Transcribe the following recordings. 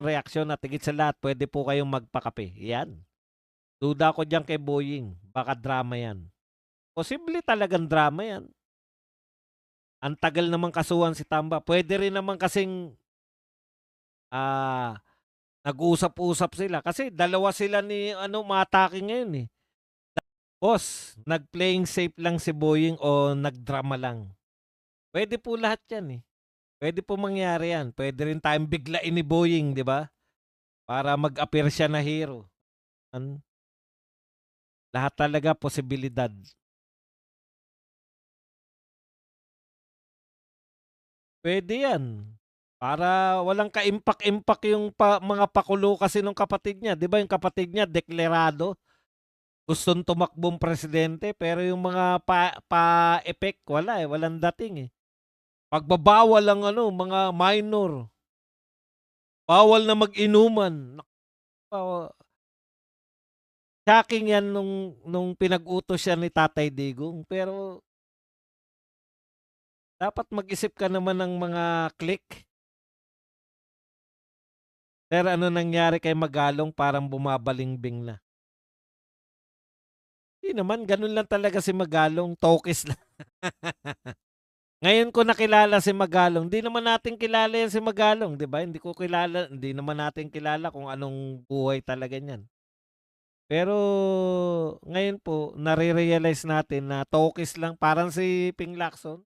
reaksyon at higit sa lahat puwede po kayong magpakape, 'yan. Duda ako diyan kay Boying, baka drama 'yan. Posible talagang drama 'yan. Ang tagal namang kasuhan si Tamba, puwede rin naman kasing, ah, nag-usap-usap sila kasi dalawa sila ni ano umatake ngayon, eh. Boss, nag-playing safe lang si Boying o nagdrama lang? Puwede po lahat 'yan, eh. Puwede po mangyari 'yan. Puwede rin tayong biglain ni Boying, 'di ba? Para mag-appear siya na hero. Lahat talaga posibilidad. Puwede 'yan. Para walang kaimpak-impak yung mga pakulo kasi nung kapatid niya. 'Di ba yung kapatid niya deklarado, gustong tumakbong presidente pero yung mga pa-effect wala, eh, walang dating, eh. Pagbabawal ang ano, mga minor, bawal na mag-inuman. Naku, shocking 'yan nung pinag-utos siya ni Tatay Digong. Pero dapat mag-isip ka naman ng mga click. Pero ano nangyari kay Magalong parang bumabalimbing na. Hindi naman, gano'n lang talaga si Magalong, tokis lang. Ngayon ko nakilala si Magalong, hindi naman natin kilala 'yan si Magalong, 'di ba? Hindi naman natin kilala kung anong buhay talaga niyan. Pero ngayon po nare-realize natin na tokis lang, parang si Ping Lacson.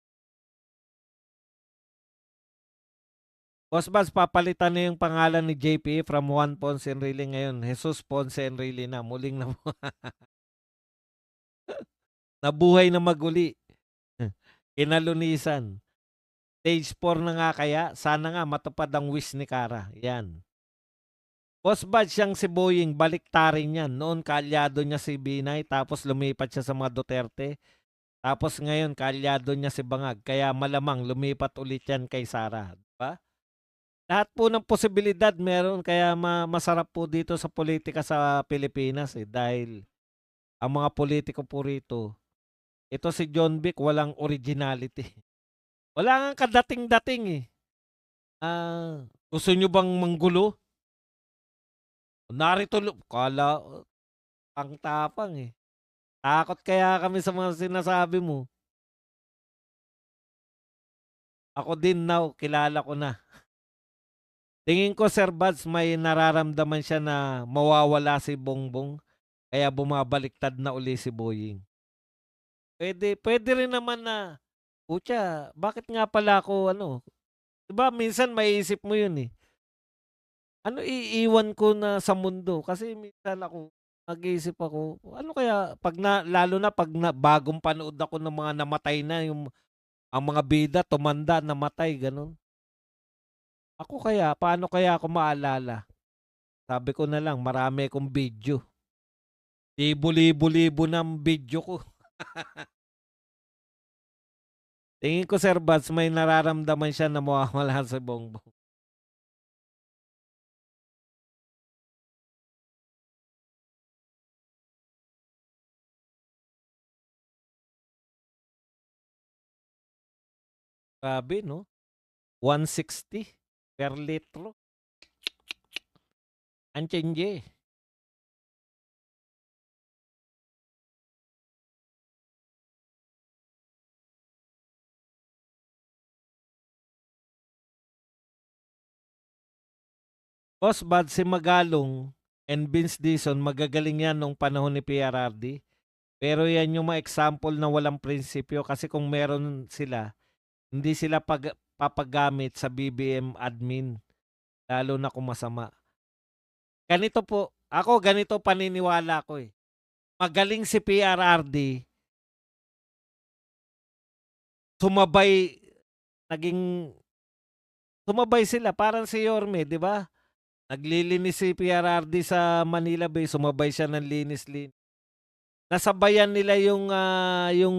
Boss Bas, papalitan na yung pangalan ni JP from Juan Ponce Enrile ngayon, Jesus Ponce Enrile na, muling nabuhay na maguli. Kinalunisan. Stage 4 na nga kaya, sana nga matupad ang wish ni Kara, 'yan. Boss Bad siyang si Boying, baliktarin 'yan. Noon kaalyado niya si Binay tapos lumipat siya sa mga Duterte. Tapos ngayon kaalyado niya si Bangag, kaya malamang lumipat ulit 'yan kay Sara, 'di ba? Lahat po ng posibilidad meron, kaya masarap po dito sa politika sa Pilipinas, eh, dahil ang mga politiko po rito, ito si John Vic walang originality. Wala ngang kadating-dating, eh. Gusto niyo bang manggulo? Narito kala ang tapang, eh. Takot kaya kami sa mga sinasabi mo. Ako din now, kilala ko na. Tingin ko Sir Bads may nararamdaman siya na mawawala si Bongbong, kaya bumabaliktad na uli si Boying. Puwede rin naman na, "Putya, bakit nga pala ako ano." 'Di ba minsan maiisip mo 'yun, eh. Ano iiwan ko na sa mundo? Kasi minsan nag-iisip ako, ano kaya 'pag lalo na 'pag bagong panood ako ng mga namatay na yung ang mga bida tumanda, namatay, gano'n. Ako kaya, paano kaya ako maalala? Sabi ko na lang marami akong video. Libo-libo-libo ng video ko. Tingin ko Sir Bads may nararamdaman siya na mawawala si Bongbong. Grabe 'no, 160 per litro, ang tiyenge. Boss Bad, si Magalong and Vince Dizon magagaling 'yan nung panahon ni PRRD. Pero 'yan yung mga example na walang prinsipyo kasi kung meron sila, hindi sila papagamit sa BBM admin, lalo na kung masama. Ganito po, ako ganito paniniwala ko, eh. Magaling si PRRD, sumabay naging sumabay sila parang si Yorme, 'di ba? Naglilinis si PRRD sa Manila Bay, sumabay siya ng linis-linis. Nasabayan nila yung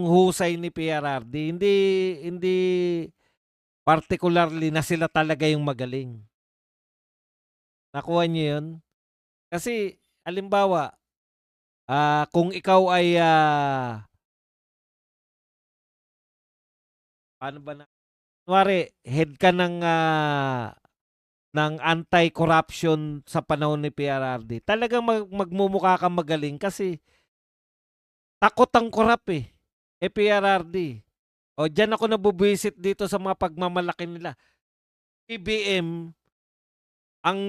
husay ni PRRD, hindi hindi particularly na sila talaga yung magaling. Nakuha niyo yun? Kasi halimbawa, kung ikaw ay, paano ba na kunwari head ka ng, ng anti-corruption sa panahon ni PRRD. Talagang magmumukha kang magaling kasi takot ang korap eh. PRRD. O diyan ako nabubwisit dito sa mga pagmamalaki nila. PBM ang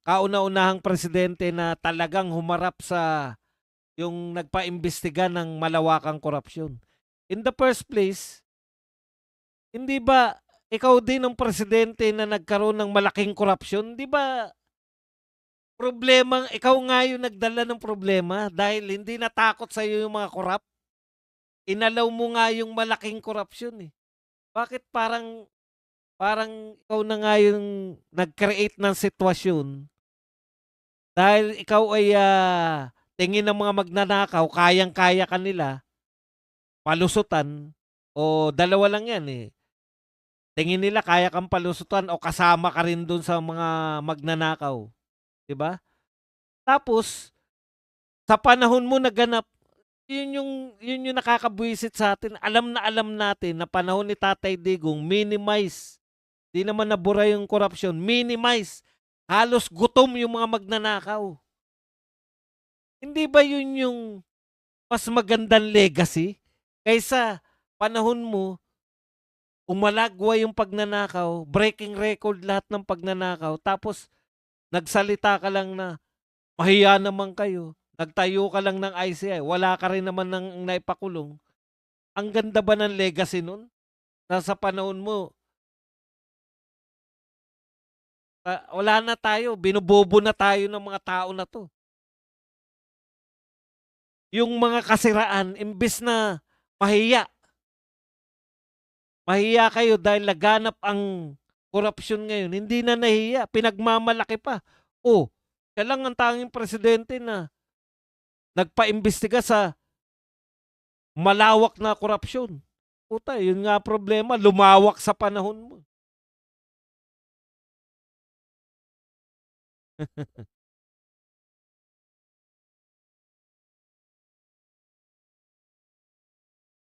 kauna-unahang presidente na talagang humarap sa yung nagpaimbestiga ng malawakang korupsyon. In the first place, hindi ba ikaw din ang presidente na nagkaroon ng malaking korupsyon? Di ba problema, ikaw nga yung nagdala ng problema dahil hindi natakot sa iyo yung mga korap? Inalaw mo nga yung malaking korupsyon eh. Bakit parang ikaw na nga yung nag-create ng sitwasyon dahil ikaw ay tingin ng mga magnanakaw, kayang-kaya kanila, palusutan, o dalawa lang yan eh. Tingin nila kaya kang palusutan o kasama ka rin dun sa mga magnanakaw. Diba? Tapos, sa panahon mo naganap, yun yung nakakabwisit sa atin. Alam na alam natin na panahon ni Tatay Digong, minimize. Di naman nabura yung korupsyon, minimize. Halos gutom yung mga magnanakaw. Hindi ba yun yung mas magandang legacy? Kaysa panahon mo, umalagwa yung pagnanakaw, breaking record lahat ng pagnanakaw, tapos nagsalita ka lang na, mahiya naman kayo, nagtayo ka lang ng ICI, wala ka rin naman ng naipakulong. Ang ganda ba ng legacy nun? Na sa panahon mo, wala na tayo, binubobo na tayo ng mga tao na to. Yung mga kasiraan, imbes na mahiya kayo dahil laganap ang korupsyon ngayon, hindi na nahiya, pinagmamalaki pa. Oh, siya lang ang tanging presidente na nagpaimbestiga sa malawak na korupsyon. Puta, yun nga problema, lumawak sa panahon mo.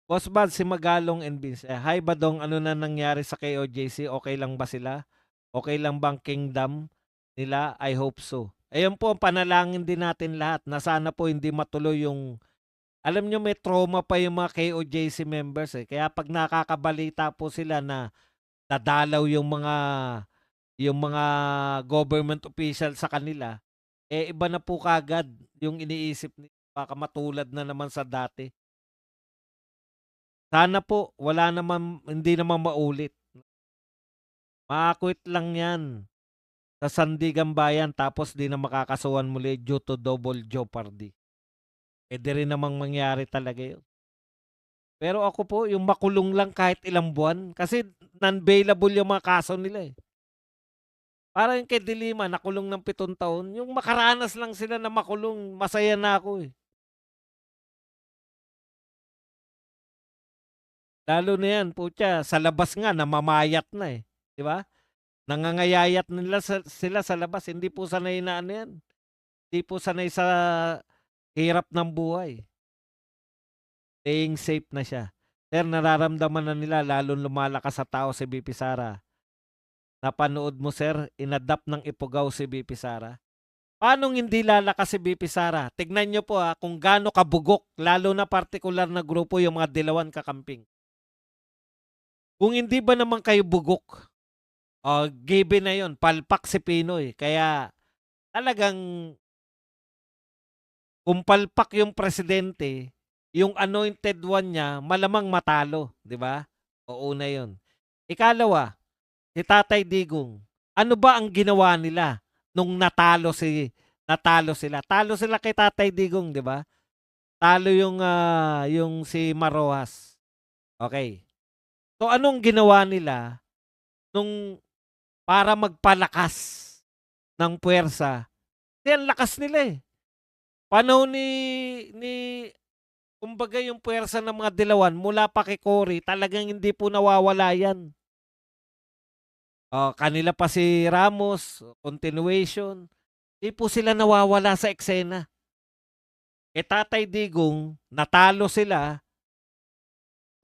Boss Bad, si Magalong and Vince. Hi Badong, ano na nangyari sa KOJC? Okay lang ba sila? Okay lang bang kingdom nila? I hope so. Ayun po, panalangin din natin lahat na sana po hindi matuloy yung, alam nyo may trauma pa yung mga KOJC members eh. Kaya pag nakakabalita po sila na dadalaw yung mga government official sa kanila, iba na po kagad yung iniisip nila. Baka matulad na naman sa dati. Sana po wala naman, hindi naman maulit. Makakwit lang yan sa Sandigan Bayan tapos di na makakasuhan muli due to double jeopardy. Di rin namang mangyari talaga yun. Pero ako po, yung makulong lang kahit ilang buwan kasi non-bailable yung mga kaso nila eh. Parang yung kay Dilima, nakulong ng 7 taon. Yung makaranas lang sila na makulong, masaya na ako eh. Lalo na yan, putya, sa labas nga, namamayat na eh. Di ba? Nangangayayat nila sila sa labas. Hindi po sanay na ano yan. Hindi po sanay sa hirap ng buhay. Staying safe na siya. Sir, nararamdaman na nila lalong lumalakas sa tao si BP Sara. Napanood mo sir, inadapt ng Ipugaw si BP Sara. Paano hindi lalakas si BP Sara? Tignan nyo po kung gaano kabugok, lalo na partikular na grupo yung mga Dilawan Kakamping. Kung hindi ba naman kayo bugok, given na yon, palpak si Pinoy. Kaya talagang kung palpak yung presidente, yung anointed one niya, malamang matalo. Di ba? O una yun. Ikalawa, si Tatay Digong. Ano ba ang ginawa nila nung natalo sila? Talo sila kay Tatay Digong, di ba? Talo yung si Marojas. Okay. So anong ginawa nila nung para magpalakas ng puwersa? Kasi ang lakas nila eh. Panahon ni kumbaga yung puwersa ng mga Dilawan mula pa kay Cory, talagang hindi po nawawala yan. Kanila pa si Ramos, continuation. Hindi po sila nawawala sa eksena. Tatay Digong, natalo sila,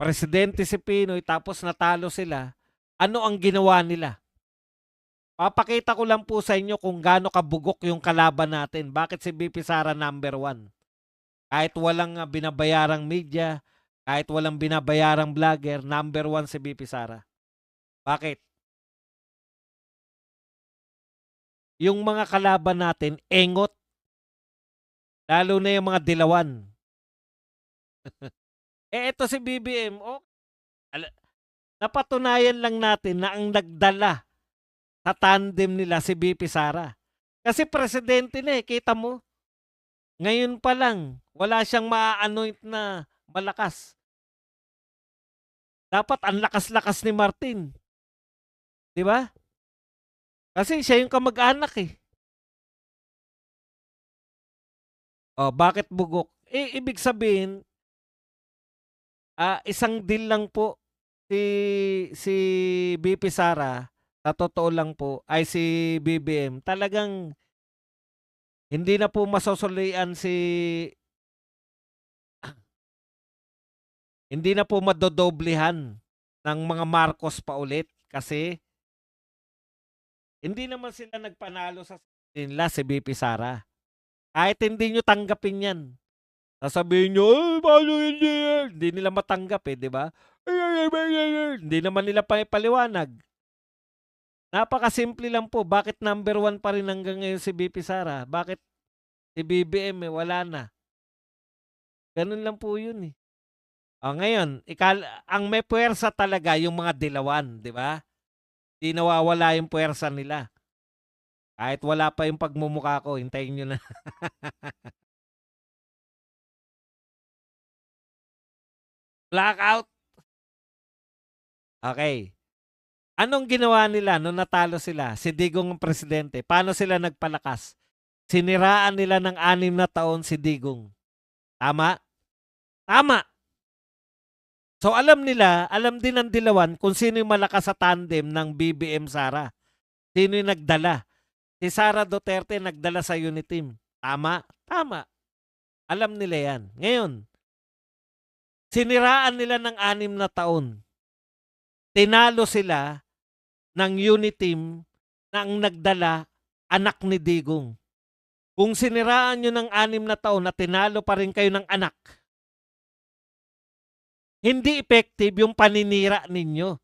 presidente si Pinoy, tapos natalo sila. Ano ang ginawa nila? Papakita ko lang po sa inyo kung gaano kabugok yung kalaban natin. Bakit si VP Sara number 1? Kahit walang binabayarang media, kahit walang binabayarang vlogger, number 1 si VP Sara. Bakit? Yung mga kalaban natin, engot. Lalo na yung mga dilawan. Eto si BBM, napatunayan lang natin na ang nagdala sa tandem nila si VP Sara. Kasi presidente na kita mo. Ngayon pa lang, wala siyang maa-anoint na malakas. Dapat ang lakas-lakas ni Martin. 'Di ba? Kasi siya yung kamag-anak eh. Bakit bugok? Ibig sabihin, isang deal lang po si VP Sara, sa totoo lang po, ay si BBM, talagang hindi na po masosolian hindi na po madodoblehan ng mga Marcos pa ulit kasi hindi naman sila nagpanalo sa nila si VP Sara. Kahit hindi nyo tanggapin yan. Sasabihin nyo, paano hindi yan? Hindi nila matanggap di ba? Hindi naman nila paliwanag. Napakasimple lang po. Bakit number 1 pa rin hanggang ngayon si VP Sara? Bakit si BBM wala na? Ganun lang po yun eh. Ngayon, ang may puwersa talaga yung mga dilawan, di ba? Di nawawala yung puwersa nila. Kahit wala pa yung pagmumukha ko, hintayin nyo na. Blackout. Okay. Anong ginawa nila nung natalo sila? Si Digong ang presidente. Paano sila nagpalakas? Siniraan nila ng 6 na taon si Digong. Tama? Tama. So alam nila, alam din ng dilawan kung sino yung malakas sa tandem ng BBM Sara. Sino yung nagdala? Si Sara Duterte nagdala sa Uniteam. Tama? Tama. Alam nila yan. Ngayon, siniraan nila ng 6 na taon. Tinalo sila ng Uniteam na ang nagdala, anak ni Digong. Kung siniraan nyo ng 6 na taon na tinalo pa rin kayo ng anak, hindi effective yung paninira ninyo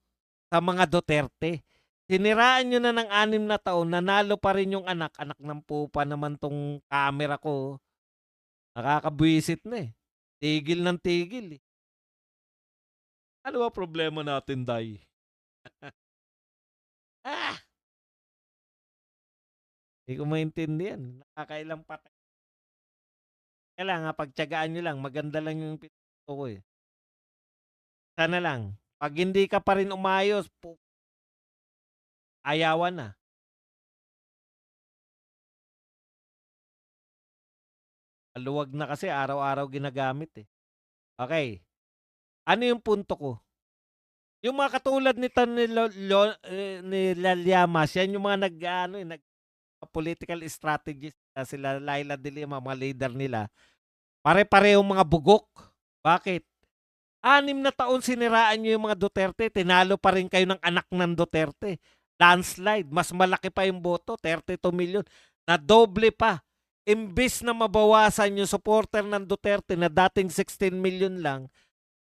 sa mga Duterte. Siniraan nyo na ng 6 na taon, nanalo pa rin yung anak. Anak ng pupa naman tong camera ko. Nakakabwisit na eh. Tigil ng tigil eh. Ano ba problema natin, Day? Hindi ko maintindihan. Nakakailang patay. Kailangan pagtiyagaan nyo lang. Maganda lang yung pinto ko eh. Sana lang. Pag hindi ka pa rin umayos, ayawan na. Luwag na kasi araw-araw ginagamit eh. Okay. Ano yung punto ko? Yung mga katulad ni Lalyamas, yan yung mga political strategist sila Laila de Lima, mga leader nila. Pare-parehong mga bugok. Bakit? 6 na taon siniraan nyo yung mga Duterte, tinalo pa rin kayo ng anak ng Duterte. Landslide, mas malaki pa yung boto, 32 million. Na doble pa. Imbis na mabawasan yung supporter ng Duterte na dating 16 million lang,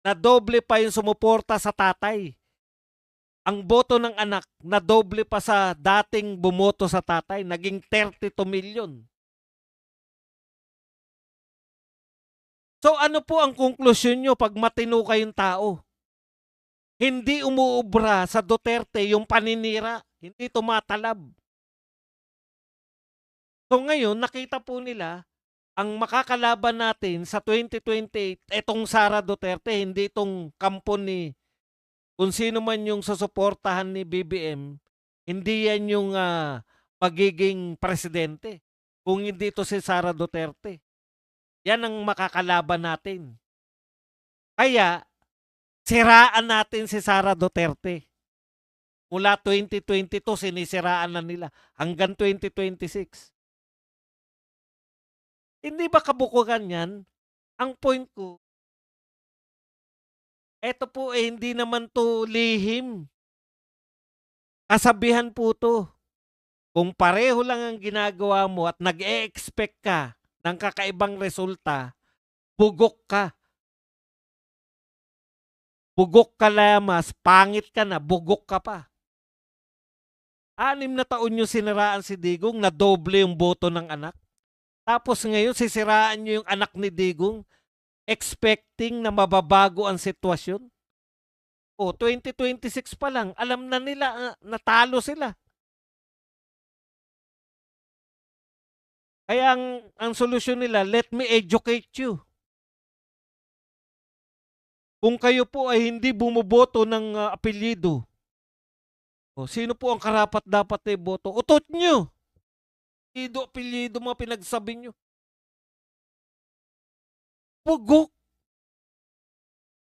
na doble pa yung sumuporta sa tatay. Ang boto ng anak, na doble pa sa dating bumoto sa tatay, naging 32 million. So ano po ang konklusyon nyo pag matino kayong tao? Hindi umuubra sa Duterte yung paninira, hindi tumatalab. So ngayon, nakita po nila, ang makakalaban natin sa 2028, etong Sara Duterte, hindi itong kampo ni kung sino man yung susuportahan ni BBM, hindi yan yung pagiging presidente. Kung hindi ito si Sara Duterte. Yan ang makakalaban natin. Kaya, siraan natin si Sara Duterte. Mula 2022, sinisiraan na nila hanggang 2026. Hindi ba kabukugan yan? Ang point ko, eto po hindi naman to lihim. Kasabihan po to. Kung pareho lang ang ginagawa mo at nag-e-expect ka ng kakaibang resulta, bugok ka. Bugok ka lamas, pangit ka na, bugok ka pa. 6 na taon niyo siniraan si Digong na doble yung boto ng anak. Tapos ngayon sisiraan niyo yung anak ni Digong expecting na mababago ang sitwasyon. O 2026 pa lang, alam na nila natalo sila. Kaya ang solusyon nila, let me educate you. Kung kayo po ay hindi bumoboto ng apelyido, sino po ang karapat-dapat na iboto? Utot nyo! Apelyido mga pinagsabi nyo. Pugok!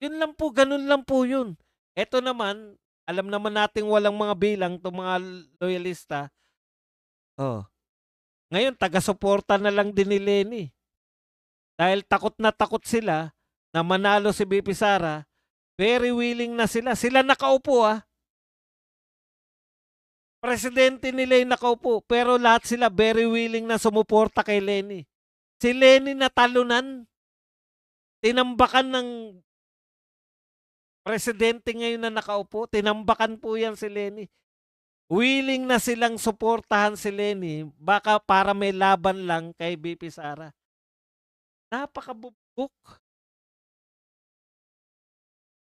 Yun lang po, ganun lang po yun. Eto naman, alam naman nating walang mga bilang itong mga loyalista. Ngayon, taga-suporta na lang din ni Leni. Dahil takot na takot sila na manalo si BP Sara, very willing na sila. Sila nakaupo Presidente nila yung nakaupo, pero lahat sila very willing na sumuporta kay Leni. Si Leni natalunan. Tinambakan ng presidente ngayon na nakaupo. Tinambakan po yan si Leni. Willing na silang suportahan si Leni baka para may laban lang kay BP Sara. Napakabubok.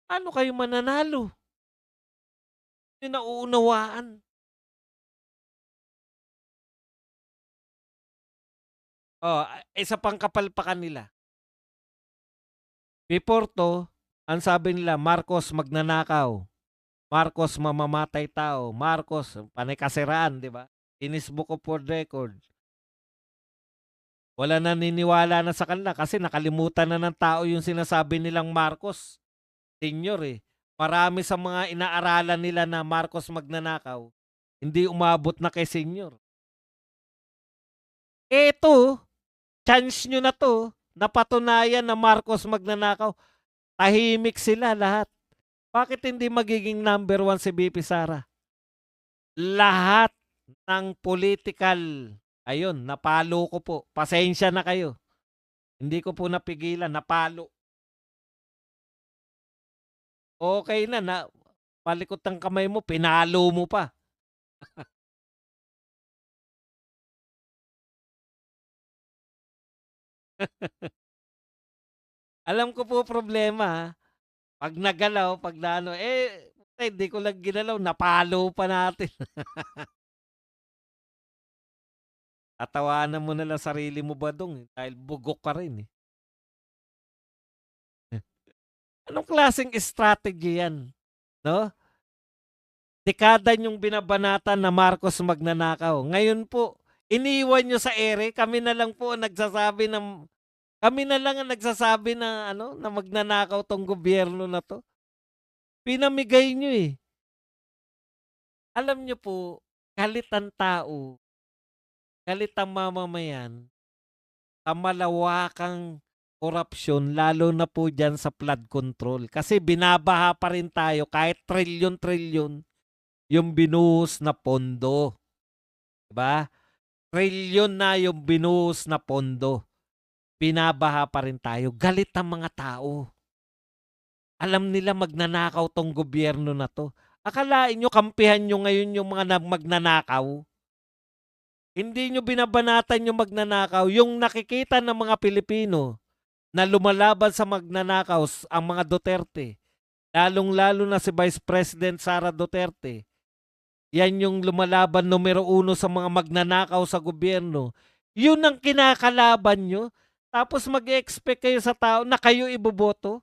Ano kayo mananalo? Yung nauunawaan. Isa pang kapalpakan nila. Before to, ang sabi nila, Marcos magnanakaw. Marcos mamamatay tao. Marcos, panay kasiraan, di ba? Guinness Book of World Record. Wala naniniwala na sa kanila kasi nakalimutan na ng tao yung sinasabi nilang Marcos. Senior Marami sa mga inaaralan nila na Marcos magnanakaw, hindi umabot na kay senior. Eto, chance nyo na to, napatunayan na Marcos magnanakaw. Tahimik sila lahat. Bakit hindi magiging number 1 si BP Sara? Lahat ng political, ayun, napalo ko po. Pasensya na kayo. Hindi ko po napigilan, napalo. Okay na palikot ng kamay mo, pinalo mo pa. Alam ko po problema. Pag nagalaw, pag naano, hindi ko lang ginalaw, napalo pa natin. Tatawanan mo na lang sarili mo ba dong dahil bugok ka rin Anong klaseng strategy yan? No? Dekada yung binabanatan na Marcos magnanakaw. Ngayon po, iniwan nyo sa ere, kami na lang po ang nagsasabi na na magnanakaw tong gobyerno na to. Pinamigay nyo Alam nyo po, galit ang tao, galit ang mamamayan, sa malawakang korupsyon, lalo na po dyan sa flood control. Kasi binabaha pa rin tayo kahit trilyon-trilyon yung binuhos na pondo. Diba? Trilyon na yung binuhos na pondo. Binabaha pa rin tayo. Galit ang mga tao. Alam nila magnanakaw tong gobyerno na to. Akalain nyo, kampihan nyo ngayon yung mga magnanakaw. Hindi nyo binabanatan yung magnanakaw. Yung nakikita ng mga Pilipino na lumalaban sa magnanakaw, ang mga Duterte. Lalong-lalo na si Vice President Sara Duterte. Yan yung lumalaban numero 1 sa mga magnanakaw sa gobyerno. Yun ang kinakalaban nyo. Tapos mag-expect kayo sa tao na kayo iboboto.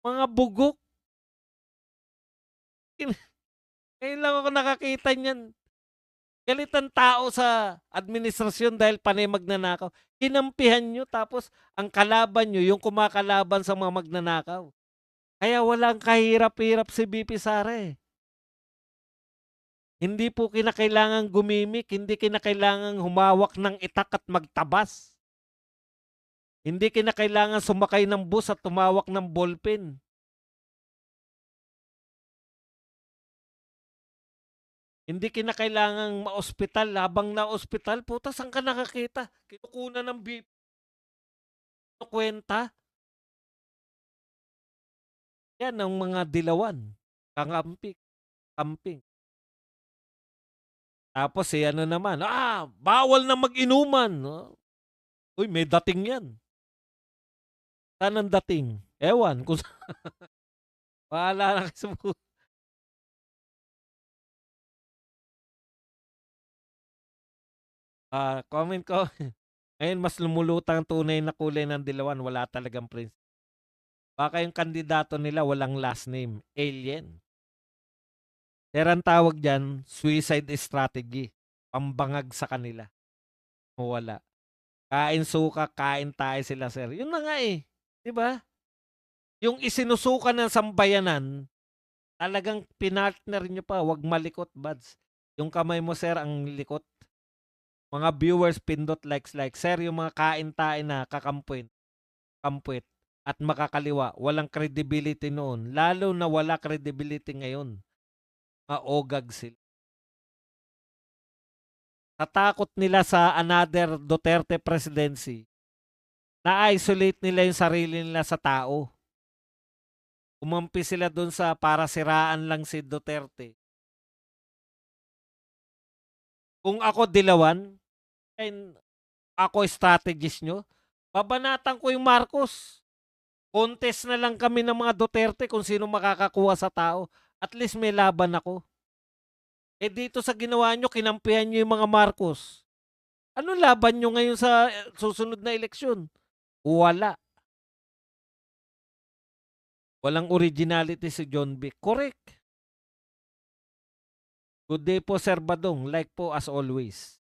Mga bugok. Ngayon lang ako nakakita niyan. Galit ang tao sa administrasyon dahil panay magnanakaw. Kinampihan nyo tapos ang kalaban nyo, yung kumakalaban sa mga magnanakaw. Kaya walang kahirap-hirap si BP Sara Hindi po kinakailangan gumimik, hindi kinakailangan humawak ng itak at magtabas. Hindi kinakailangan sumakay ng bus at tumawak ng ballpen. Hindi kinakailangang ma-ospital, habang na-ospital puta saan ka nakakita, kinukunan ng BP kuwenta. Yan ang mga dilawan, kangampi, camping. Tapos si ano naman, bawal na mag-inuman, oh. Uy, may dating yan. Saan ang dating? Ewan kung bahala na kayo sa comment ko. Ngayon mas lumulutang ang tunay na kulay ng dilawan, wala talagang prince. Baka yung kandidato nila walang last name, alien. Pero ang tawag diyan, suicide strategy. Pambangag sa kanila. Wala. Kain suka, kain tayo sila, sir. Yun na nga eh. 'Di ba? Yung isinusuka ng sambayanan, talagang pinartner nyo pa, wag malikot, buds. Yung kamay mo, sir, ang likot. Mga viewers, pindot likes like. Sir, yung mga kain-tain na kampwit, at makakaliwa, walang credibility noon. Lalo na wala credibility ngayon. Maogag sila. Sa takot nila sa another Duterte presidency, na-isolate nila yung sarili nila sa tao. Umampi sila dun sa para siraan lang si Duterte. Kung ako dilawan, and ako strategist nyo, babanatan ko yung Marcos. Contest na lang kami ng mga Duterte kung sino makakakuha sa tao. At least may laban ako. Eh dito sa ginawa nyo, kinampihan nyo yung mga Marcos. Ano laban nyo ngayon sa susunod na eleksyon? Wala. Walang originality si John Vic. Correct. Good day po, Sir Badong. Like po as always.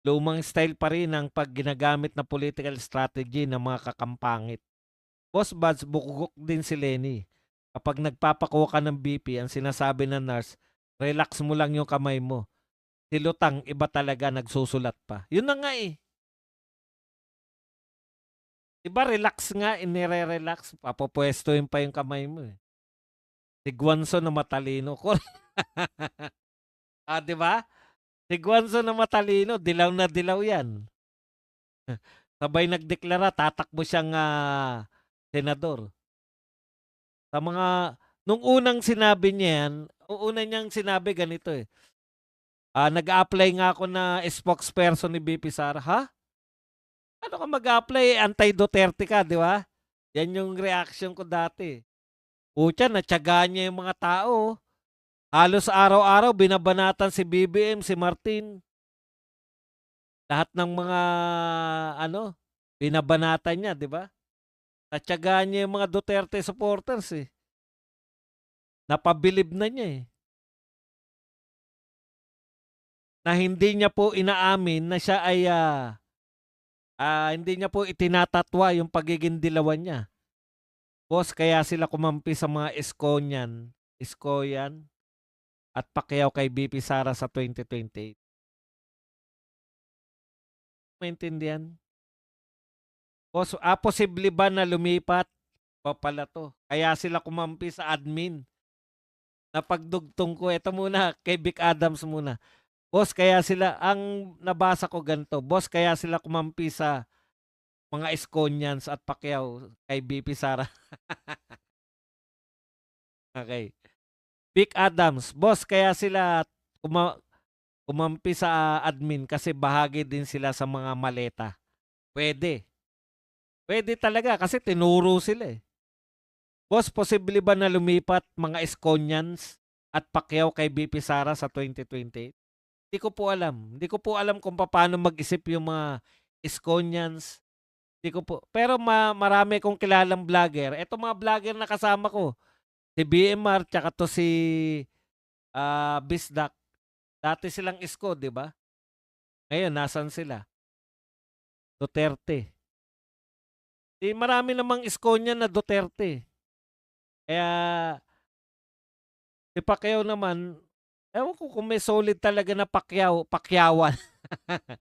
Lumang style pa rin ang pag ginagamit na political strategy ng mga kakampangit. Boss Buds, bukugok din si Lenny. Kapag nagpapakuha ka ng BP, ang sinasabi ng nurse, relax mo lang yung kamay mo. Si Lutang, iba talaga, nagsusulat pa. Yun na nga eh. Diba relax nga, inire-relax. Papapwestuhin pa yung kamay mo eh. Si Guanzo na matalino. Diba? Si Guanzo na matalino, dilaw na dilaw yan. Sabay nagdeklara, tatakbo siyang senador. Sa mga, nung unang sinabi niya yan, una niyang sinabi ganito eh. Nag-a-apply nga ako na spokesperson ni BP Sara. Ha? Ano ka mag-a-apply? Anti-Duterte ka, di ba? Yan yung reaction ko dati. Pucha, natyaga niya yung mga tao. Halos araw-araw, binabanatan si BBM, si Martin. Lahat ng mga, binabanatan niya, di ba? Natyaga niya yung mga Duterte supporters eh. Napabilib na niya eh. Na hindi niya po inaamin na siya ay hindi niya po itinatatwa yung pagiging dilawan niya. Boss, kaya sila kumampi sa mga Iskoyan at Pacquiao kay BP Sara sa 2028. Maintindihan? Boss, posible ba na lumipat pa pala to? Kaya sila kumampi sa admin. Napagdugtong ko. Ito muna, kay Vic Adams muna. Boss, kaya sila, ang nabasa ko ganito, boss, kaya sila kumampi sa mga Iskonians at Pacquiao kay BP Sara. Okay. Vic Adams, boss, kaya sila kumampi sa admin kasi bahagi din sila sa mga maleta. Pwede. Pwede talaga kasi tinuro sila eh. Boss, posible ba na lumipat mga Iskonians at Pacquiao kay BP Sara sa 2028? Hindi ko po alam. Hindi ko po alam kung paano mag-isip yung mga Iskonians. Hindi ko po. Pero marami kong kilalang vlogger. Ito mga vlogger na kasama ko. Si BMR, tsaka to si Bisdak. Dati silang Isko, di ba? Ngayon, nasan sila? Duterte. Marami namang Iskonian na Duterte. Kaya, si Pacquiao naman, ewan ko kung may solid talaga na Pacquiawan.